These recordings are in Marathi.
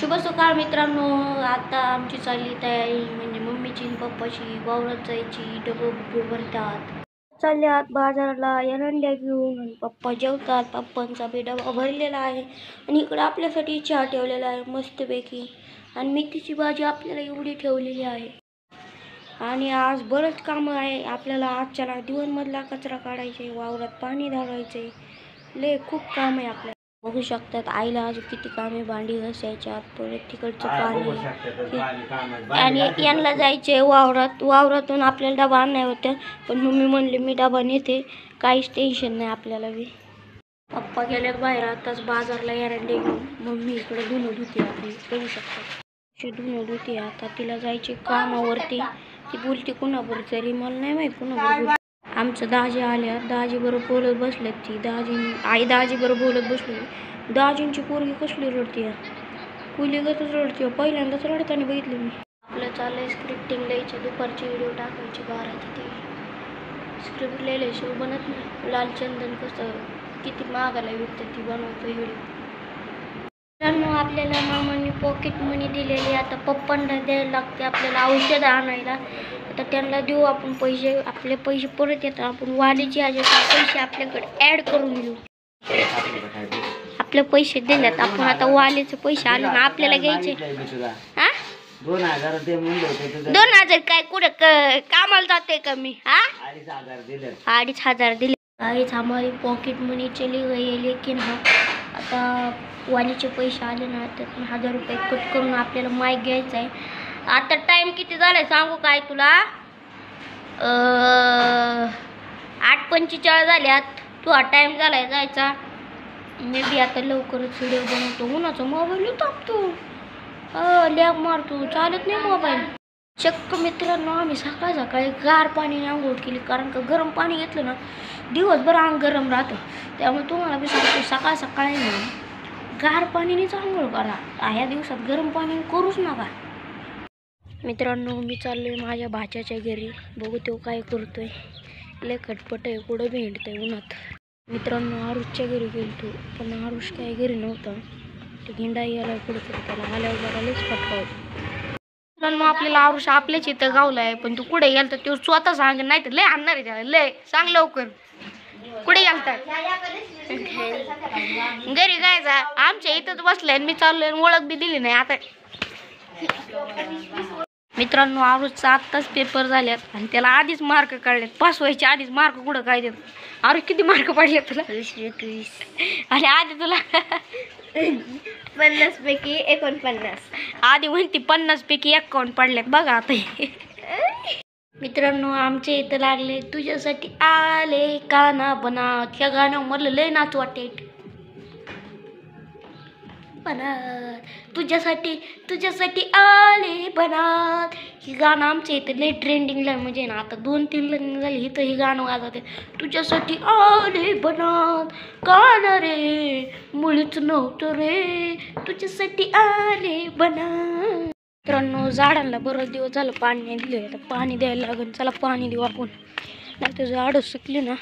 शुभ सकाळ मित्रांनो. आता आमची चालली तयारी म्हणजे मम्मीची आणि पप्पाची वावरात जायची. डबं भरतात, चालल्यात बाजाराला एरंड्या घेऊन. आणि पप्पा जेवतात. पप्पांचा बी डबा भरलेला आहे आणि इकडं आपल्यासाठी चहा ठेवलेला आहे मस्तपैकी. आणि मेथीची भाजी आपल्याला एवढी ठेवलेली आहे. आणि आज बरंच कामं आहे आपल्याला. आजच्या दिवसमधला कचरा काढायचे, वावरात पाणी घालायचे, लय खूप काम आहे आपल्याला. बघू शकतात आईला अजून किती कामे, भांडी घासायच्यात, परत तिकडचं पाणी. आणि यांना जायचे वावरातून आपल्याला डबा नाही होत्या. पण मम्मी म्हणले मी डबा नेते, काहीच टेन्शन नाही आपल्याला बी. पप्पा गेल्यात बाहेर आताच बाजारला एरंडे घेऊन. मम्मी इकडे धुणं धुते आपली, बघू शकतात धुणं धुते. आता तिला जायचे कामावरती. ती बोलते कुणाबरोबर तरी, मला नाही माहीत कुणाबरोबर. आमचं दाजी आल्या, दाजी बरोबर बोलत बसल्यात. ती दाजी बरोबर बोलत बसली. दाजींची पोरगी कसली रडते, कुलीगतच रडते. पहिल्यांदाच रडताना बघितली मी. आपलं चाललंय स्क्रिप्टिंग लिहायची, दुपारची व्हिडिओ टाकायची 12 ते. स्क्रिप्ट लिहिल्याशिवाय बनत नाही. लालचंदन कसं किती महागाला विकतं ती बनवतो व्हिडिओ. आपल्याला मामांनी पॉकेट मनी दिलेली. आता पप्पांना द्यायला लागते आपल्याला औषध आणायला. आता त्यांना देऊ आपण पैसे. आपले पैसे परत येतात. आपण वालीचे पैसे आपल्याकडे ॲड करून घेऊ. आपले पैसे दिलेत आपण, आता वालीचे पैसे आले ना आपल्याला घ्यायचे. हा 2000 काय कुठं कामाला जाते का मी? 2,500 दिले. काहीच हमारी पॉकेट मनी चली गई है. लेकिन आता वालीचे पैसे आले ना, त्यातून 1000 रुपये कट करून आपल्याला माईक घ्यायचा आहे. आता टाइम किती झालाय सांगू काय तुला? 8:45 झाल्यात. तू टाइम झालाय जायचा. मी बी आता लवकरच व्हिडिओ बनवतो. उन्हाचा मोबाईल तापतो, लॅग मारतो, चालत नाही मोबाईल. चक्क मित्रांनो, आम्ही सकाळी गार पाण्याने आंघोळ केली. कारण का गरम पाणी घेतलं ना दिवसभर अंग गरम राहतं. त्यामुळे तुम्हाला बी सांगतो, सकाळी ना गार पाणीनेच आंघोळ करा. ह्या दिवसात गरम पाणी करूच नका. मित्रांनो, मी चाललोय माझ्या भाच्याच्या घरी. बघू तो काय करतोय. लय खटपट आहे, कुठं भेटतंय उन्हात. मित्रांनो, आरुषच्या घरी गेलतो, पण आरुष काय घरी नव्हता. ते हिंडा यायला कुठं, त्याला आल्यावर जरा लयच फटका होता. मित्रांनो, आपल्याला आरुष आपल्याच इथं गावलाय, पण तू कुठे गेलता तो स्वतः सांग. नाही तर लय आणणार आहे त्याला. लय सांग लवकर, कुठे गेलता? घरी जायचा. आमच्या इथंच बसलाय. मी चाललोय, ओळख बी दिली नाही आता. मित्रांनो, आरुषचा आत्ताच पेपर झाल्यात आणि त्याला आधीच मार्क काढलेत. पास व्हायच्या आधीच मार्क कुठं काय देत. आरुष किती मार्क पडले तुला? 20. आणि आधी तुला 50 पैकी 49. आधी म्हणते 50 पैकी 51 पडल्यात बघा आता. मित्रांनो, आमच्या इथं लागले तुझ्यासाठी आले काना बना. त्या गाण्यामधलं लय नाच वाटते. तुझ्यासाठी आले बनात. ही गाणं आमच्या इथं लय ट्रेंडिंगला म्हणजे ना. आता 2-3 लग्न झाली इथं ही गाणं वाजवते. तुझ्यासाठी आले बनात, कान रे मुळीच नव्हतं रे, तुझ्यासाठी आले बनात. मित्रांनो, झाडांना बरंच दिवस झालं पाणी नाही दिलं. आता पाणी द्यायला लागेल. चला पाणी देऊ आपण. नाही तर झाडं सुकली ना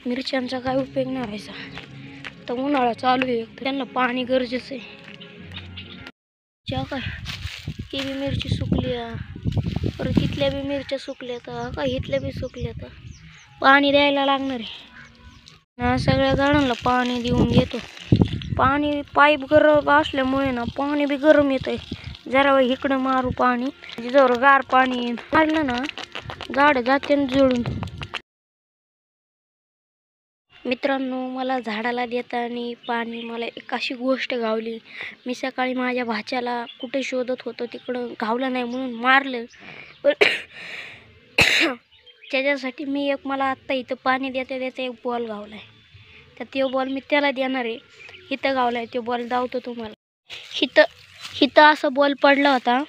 मिरच्यांचा काय उपयोग नाही व्हायचा. तर उन्हाळा चालू आहे, त्यांना पाणी गरजेचं आहे. काय ही बी मिरची सुकली, परत इथल्या बी मिरच्या सुकल्या, तर इथल्या बी सुकल्या. तर पाणी द्यायला लागणार आहे. सगळ्या झाडांना पाणी देऊन घेतो. पाणी पाईप गरम असल्यामुळे ना पाणी बी गरम येत आहे. जरा इकडं मारू पाणी, जर गार पाणी मारलं ना झाड जाते जळून. मित्रांनो, मला झाडाला देताना पाणी मला एक अशी गोष्ट गावली. मी सकाळी माझ्या भाच्याला कुठे शोधत होतो, तिकडं गावलं नाही म्हणून मारलं. पण त्याच्यासाठी मी मला आत्ता इथं पाणी देता एक बॉल गावला आहे. तर तो बॉल मी त्याला देणार आहे. इथं गावला आहे तो बॉल, धावतो तुम्हाला. इथं असं बॉल पडला होता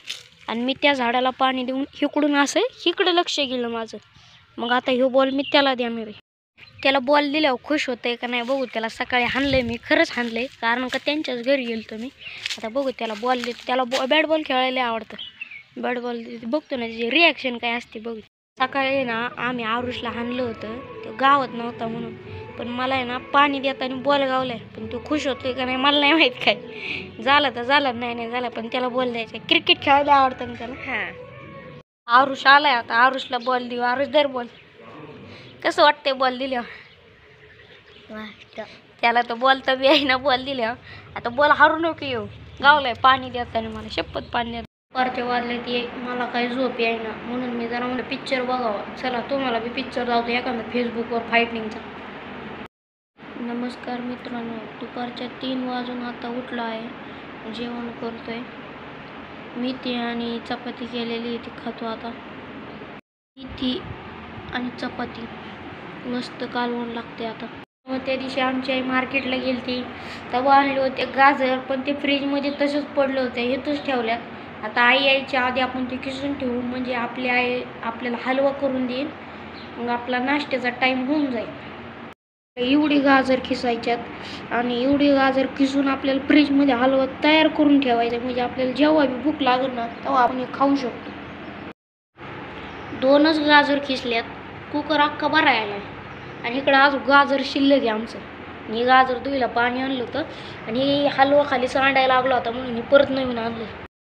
आणि मी त्या झाडाला पाणी देऊन इकडून असं इकडं लक्ष गेलं माझं. मग आता ह्यो बॉल मी त्याला देणार आहे. त्याला बॉल दिल्यावर खुश होतंय का नाही बघू. त्याला सकाळी हाणलंय मी, खरंच हाणलंय, कारण का त्यांच्याच घरी गेलतो मी. आता बघू त्याला बॉल देतो. त्याला बॅट बॉल खेळायला आवडतं. बॅट बॉल बघतो ना त्याची रिॲक्शन काय असते बघू. सकाळी ना आम्ही आरुषला हाणलं होतं, तो गावात नव्हता म्हणून. पण मला आहे ना पाणी देताना बॉल गावलाय, पण तो खुश होतोय का नाही मला नाही माहित. काय झालं तर झालं, नाही झालं, पण त्याला बॉल द्यायचा. क्रिकेट खेळायला आवडतं ना त्याला. आरुष आलाय आता, आरुषला बॉल देऊ. आरुष दर बॉल. कसं वाटतंय बॉल दिल्यावर? त्याला तर बॉल तर बी आहे ना, बॉल दिल्यावर. आता बॉल हारू नको येऊ. गावलाय पाणी देताना मला, शपथ पाणी देत. दुपारच्या वाजले ती मला काही झोप आहे ना, म्हणून मी जरा म्हणलं पिक्चर बघावा. चला तुम्हाला बी पिक्चर जाऊ दे एखादा फेसबुकवर फायटिंगचा. नमस्कार मित्रांनो, दुपारच्या 3 वाजून आता उठलो आहे. जेवण करतोय. मेथी आणि चपाती केलेली ती खातो आता. मेथी आणि चपाती मस्त कालवण लागते आता. मग त्या दिवशी आमची आई मार्केटला गेली ती, तेव्हा आणले होते गाजर, पण ते फ्रीजमध्ये तसंच पडलं होतं, इथंच ठेवल्यात. आता आई यायच्या आधी आपण ते किसून ठेवू, म्हणजे आपली आई आपल्याला हलवा करून देईल. मग आपला नाश्त्याचा टाईम होऊन जाईल. एवढी गाजर खिसायच्यात आणि एवढी गाजर खिसून आपल्याला फ्रीजमध्ये हलवा तयार करून ठेवायचा, म्हणजे आपल्याला जेव्हा बी भूक लागेल ना तेव्हा आपण हे खाऊ शकतो. 2च गाजर खिसल्यात, कुकर अख्खा भरायला आहे. आणि इकडं अजून गाजर शिल्लक आहे आमचं. हे गाजर धुईला पाणी आणलं होतं आणि हलवा खाली सांडायला लागला होता, म्हणून परत नवीन आणलं.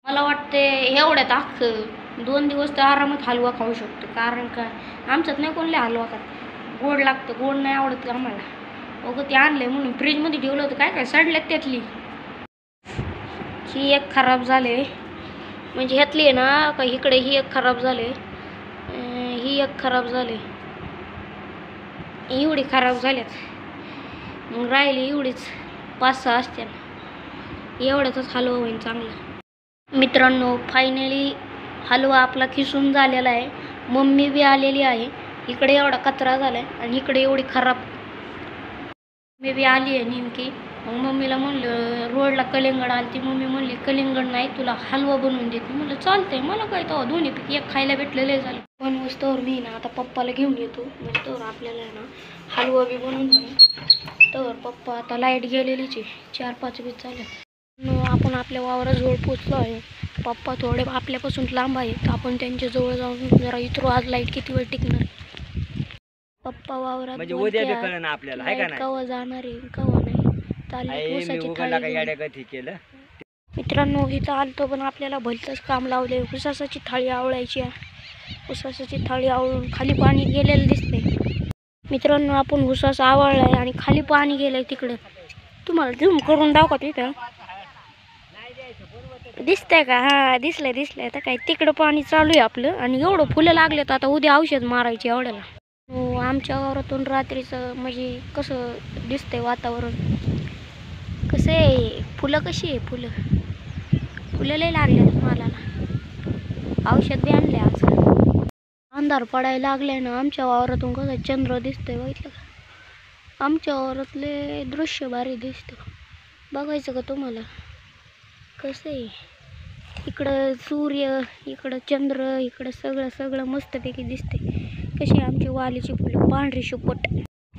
मला वाटते एवढ्यात अख्खं 2 दिवस तर आरामात हलवा खाऊ शकतो. कारण का आमच्यात नाही कोणले हलवा खात, गोड लागतं. गोड नाही आवडत आम्हाला. अगं ते आणलंय म्हणून फ्रीजमध्ये ठेवलं होतं, काय काय सडल्यात त्यातली. ही एक खराब झाले, म्हणजे ह्यातली आहे ना का इकडे ही एक खराब झाले, ही एक खराब झाले, एवढी खराब झाल्यात. मग राहिली एवढीच 5-6 असत्या. एवढ्यातच हलवा होईल चांगला. मित्रांनो फायनली हलवा आपला खिसून झालेला आहे. मम्मी बी आलेली आहे. इकडे एवढा कचरा झालाय आणि इकडे एवढी खराब. मी बी आली आहे नेमकी. मग मम्मीला म्हणलं रोडला कलिंगड आली ती. मम्मी म्हणली कलिंगड नाही तुला हलवा बनवून देते. म्हणलं चालतंय, मला काय तेव्हा दोन्हीपैकी एक खायला भेटलेलं झालं. पण वस्तूवर मी ना आता पप्पाला घेऊन येतो, म्हणजे तोवर आपल्याला ना हलवा बी बनवून जाईल. तर पप्पा आता लाईट गेलेलीच आहे, 4-5 बीत झाल्या. आपण आपल्या वावराजवळ पोचलो आहे. पप्पा थोडे आपल्यापासून लांब आहे, तर आपण त्यांच्या जवळ जाऊन जरा इथं आज लाईट किती वेळ टिकणार. पप्पा वावरात म्हणजे उद्या बी कळलं आपल्याला, आहे का नाही? कवा जाणार आहे कवा नाही चालली ऊसाची थाळी केलं. मित्रांनो इथं आलतो, पण आपल्याला भलतंच काम लावले. ऊसाची थाळी आवळायची आहे. ऊसाची थाळी आवळून खाली पाणी गेलेलं दिसतंय. मित्रांनो आपण ऊसाचा आवळलाय आणि खाली पाणी गेलंय तिकडं. तुम्हाला झूम करून दाखवतो इथं दिसतंय का? हा दिसलंय. तर काय तिकडं पाणी चालू आहे आपलं आणि एवढं फुलं लागलेत. आता उद्या औषध मारायचे एवढ्याला. आमच्या वावरातून रात्रीचं म्हणजे कसं दिसतंय वातावरण, कसं आहे, फुलं कशी आहे, फुलं लय लागल्यात मालाला. औषध बी आणले आज. अंधार पडायला लागलाय ना आमच्या वावरातून. कसं चंद्र दिसतंय बघितलं का? आमच्या वावरातले दृश्य भारी दिसतं. बघायचं का तुम्हाला? कसं आहे, इकडं सूर्य, इकडं चंद्र, इकडं सगळं मस्तपैकी दिसते. कशी आमची वालीची फुलं पांढरी शुपट.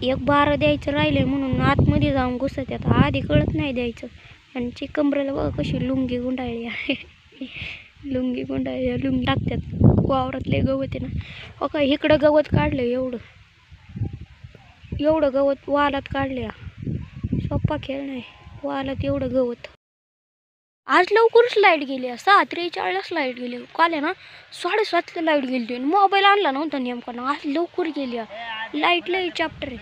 एक 12 द्यायचं राहिले म्हणून आतमध्ये जाऊन घुसत येतात. आधी कळत नाही द्यायचं. आणि कमरेला बघा कशी लुंगी गुंडाळली आहे. लुंगी टाकतात. वावरातले गवत आहे ना, ओके इकडं गवत काढलं, एवढं गवत वालात काढले. सोप्पा खेळ नाही, वालात एवढं गवत. आज लवकरच लाईट गेली. 6:43 लाईट गेली. काल आहे ना 7:30ला लाईट गेली. मोबाईल आणला नव्हता नेमका ना, आज लवकर गेली लाईट. लई चॅप्टर आहे.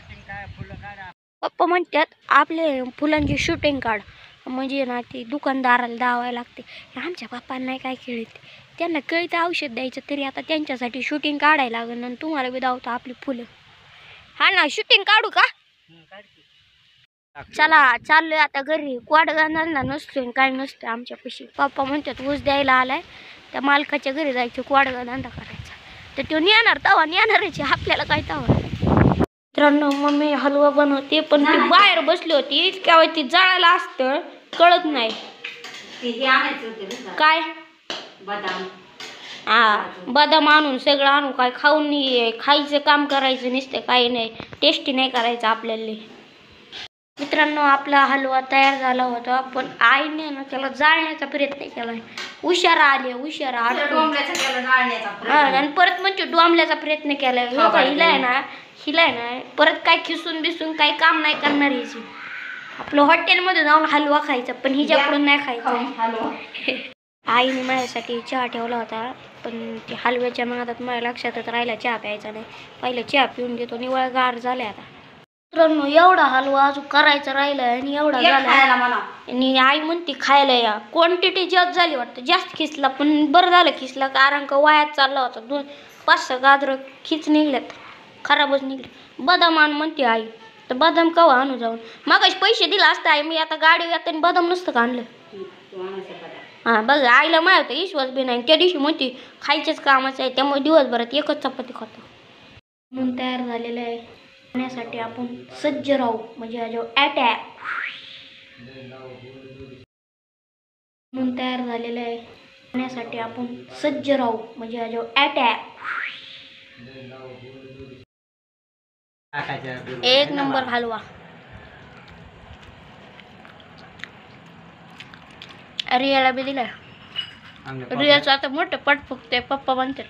पप्पा म्हणतात आपले फुलांची शूटिंग काढ, म्हणजे ना ते दुकानदाराला दावायला लागते. आमच्या पप्पांना नाही काय खेळत, त्यांना कळतं औषध द्यायचं, तरी आता त्यांच्यासाठी शूटिंग काढायला लागेल. आणि तुम्हाला बी दावतो आपली फुलं. हा ना शूटिंग काढू का? चला चाललोय आता घरी. क्वाड गाणारला नसतोय काय नसतं आमच्यापाशी. पप्पा म्हणतात ऊस द्यायला आलाय, त्या मालकाच्या घरी जायचं क्वाडगा धंदा करायचा. तर तो नेणार तवा नेणारच, आपल्याला काय तवा. मित्रांनो मम्मी हलवा बनवते, पण ती बाहेर बसली होती. इतक्या वेळ ती जळायला असतं कळत नाही. काय बदाम आणून सगळं आणू काय खाऊन खायचं काम करायचं नसतं, काही नाही. टेस्टी नाही करायचं आपल्याला. मित्रांनो आपला हलवा तयार झाला होता, पण आईने ना त्याला जाळण्याचा प्रयत्न केला. उशारा आले, उशारा आणि परत म्हणजे डोंबल्याचा प्रयत्न केलाय. हिला आहे ना परत काय खिसून बिसून काही काम नाही करणार हिची. आपलं हॉटेलमध्ये जाऊन हलवा खायचा, पण हिच्याकडून नाही खायचा. आईने माझ्यासाठी चहा ठेवला होता, पण ते हलव्याच्या नादात माझ्या लक्षातच राहिला चहा प्यायचा नाही. पहिले चहा पिऊन घेतो, निवळ गार झाले आता. मित्रांनो एवढा हलवा अजून करायचा राहिला आणि एवढा झाला. आणि आई म्हणते खायला या. क्वांटिटी जास्त झाली वाटतं, जास्त खिसला, पण बरं झालं खिसला, कारण का वायात चालला होता. 5-6 गाजरं खिच निघल्यात, खराबच निघले. बदाम आण म्हणते आई, तर बदाम कवा आणू जाऊन. मागाशी पैसे दिला असता आई, मी आता गाडी येताना बदाम नसतं का आणलं. हां बघ, आईला माहित होतं विश्वास बी नाही. त्या दिवशी म्हणते खायचेच कामाचं आहे, त्यामुळे दिवसभरात एकच चपाती खातो. म्हणून तयार झालेलं आहे. खाण्यासाठी आपण सज्ज राहू, म्हणजे अटॅक म्हणून तयार झालेलं आहे. खाण्यासाठी आपण सज्ज राहू, म्हणजे अटॅक. एक नंबर हलवा. रियाला बी दिला. रियाचं आता मोठं पट फुगते, पप्पा म्हणतात.